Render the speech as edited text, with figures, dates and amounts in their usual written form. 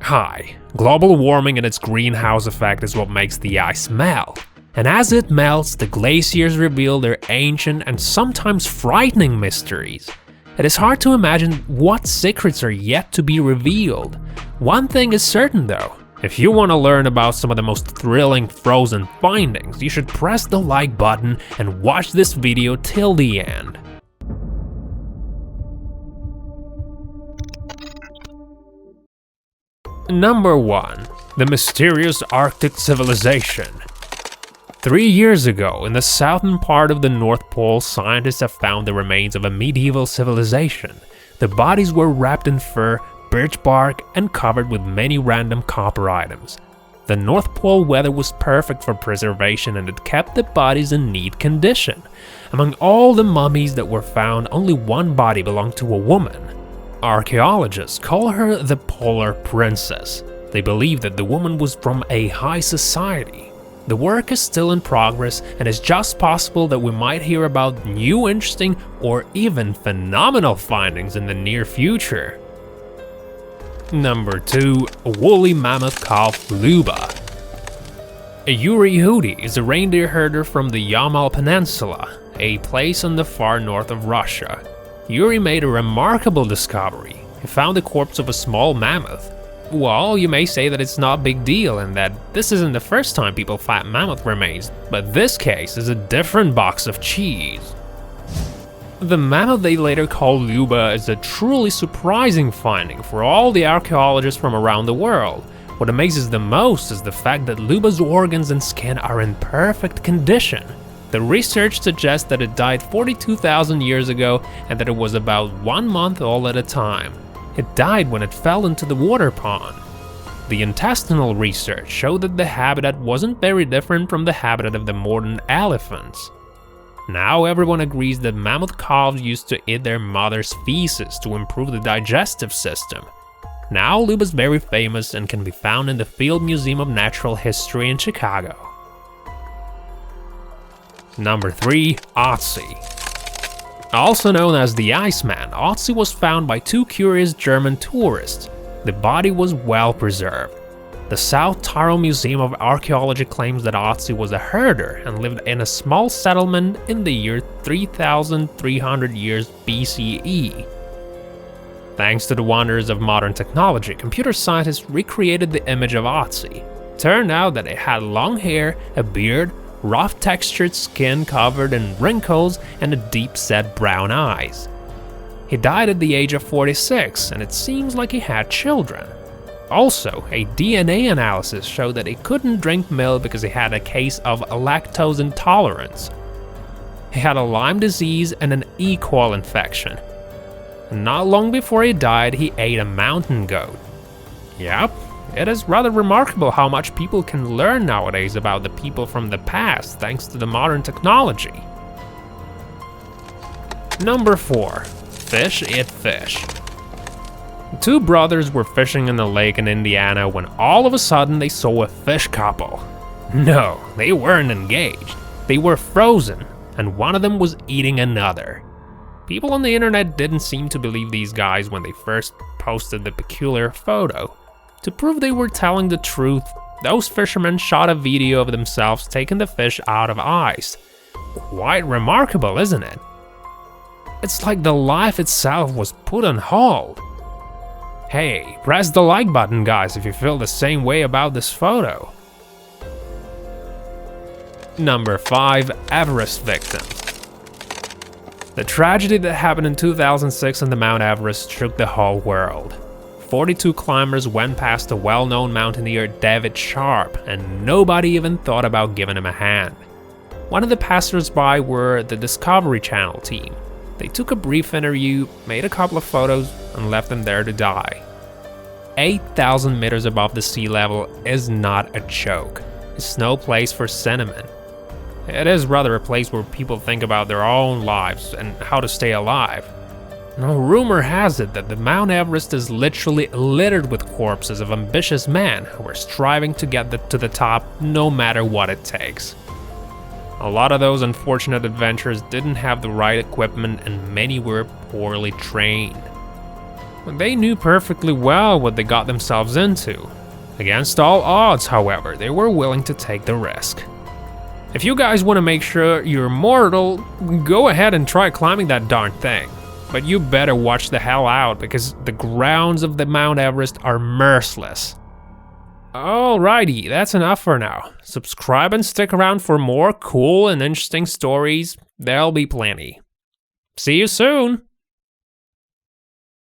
Hi, global warming and its greenhouse effect is what makes the ice melt. And as it melts, the glaciers reveal their ancient and sometimes frightening mysteries. It is hard to imagine what secrets are yet to be revealed. One thing is certain though, if you want to learn about some of the most thrilling frozen findings, you should press the like button and watch this video till the end. Number 1. The mysterious Arctic civilization. 3 years ago, in the southern part of the North Pole, scientists have found the remains of a medieval civilization. The bodies were wrapped in fur, birch bark, and covered with many random copper items. The North Pole weather was perfect for preservation and it kept the bodies in neat condition. Among all the mummies that were found, only one body belonged to a woman. Archaeologists call her the Polar Princess. They believe that the woman was from a high society. The work is still in progress and it's just possible that we might hear about new interesting or even phenomenal findings in the near future. Number 2. A woolly mammoth calf Luba. Yuri Hudi is a reindeer herder from the Yamal Peninsula, a place on the far north of Russia. Yuri made a remarkable discovery. He found the corpse of a small mammoth. Well, you may say that it's not a big deal and that this isn't the first time people find mammoth remains, but this case is a different box of cheese. The mammoth they later called Luba is a truly surprising finding for all the archaeologists from around the world. What amazes the most is the fact that Luba's organs and skin are in perfect condition. The research suggests that it died 42,000 years ago and that it was about 1 month old at a time. It died when it fell into the water pond. The intestinal research showed that the habitat wasn't very different from the habitat of the modern elephants. Now everyone agrees that mammoth calves used to eat their mother's feces to improve the digestive system. Now Luba is very famous and can be found in the Field Museum of Natural History in Chicago. Number 3. Otzi. Also known as the Iceman, Otzi was found by 2 curious German tourists. The body was well preserved. The South Tyrol Museum of Archaeology claims that Otzi was a herder and lived in a small settlement in the year 3,300 years BCE. Thanks to the wonders of modern technology, computer scientists recreated the image of Otzi. Turned out that it had long hair, a beard, rough textured skin covered in wrinkles, and a deep-set brown eyes. He died at the age of 46, and it seems like he had children. Also, a DNA analysis showed that he couldn't drink milk because he had a case of lactose intolerance. He had a Lyme disease and an E. coli infection. And not long before he died, he ate a mountain goat. Yep. It is rather remarkable how much people can learn nowadays about the people from the past thanks to the modern technology. Number 4. Fish eat fish. 2 brothers were fishing in a lake in Indiana when all of a sudden they saw a fish couple. No, they weren't engaged. They were frozen, and one of them was eating another. People on the internet didn't seem to believe these guys when they first posted the peculiar photo. To prove they were telling the truth, those fishermen shot a video of themselves taking the fish out of ice. Quite remarkable, isn't it? It's like the life itself was put on hold. Hey, press the like button, guys, if you feel the same way about this photo. Number 5. Everest Victims. The tragedy that happened in 2006 on the Mount Everest shook the whole world. 42 climbers went past the well-known mountaineer David Sharp, and nobody even thought about giving him a hand. One of the passers-by were the Discovery Channel team. They took a brief interview, made a couple of photos, and left them there to die. 8,000 meters above the sea level is not a joke. It's no place for sentiment. It is rather a place where people think about their own lives and how to stay alive. Now, rumor has it that the Mount Everest is literally littered with corpses of ambitious men who are striving to get to the top no matter what it takes. A lot of those unfortunate adventurers didn't have the right equipment and many were poorly trained. They knew perfectly well what they got themselves into. Against all odds, however, they were willing to take the risk. If you guys want to make sure you're mortal, go ahead and try climbing that darn thing. But you better watch the hell out, because the grounds of the Mount Everest are merciless. Alrighty, that's enough for now. Subscribe and stick around for more cool and interesting stories. There'll be plenty. See you soon!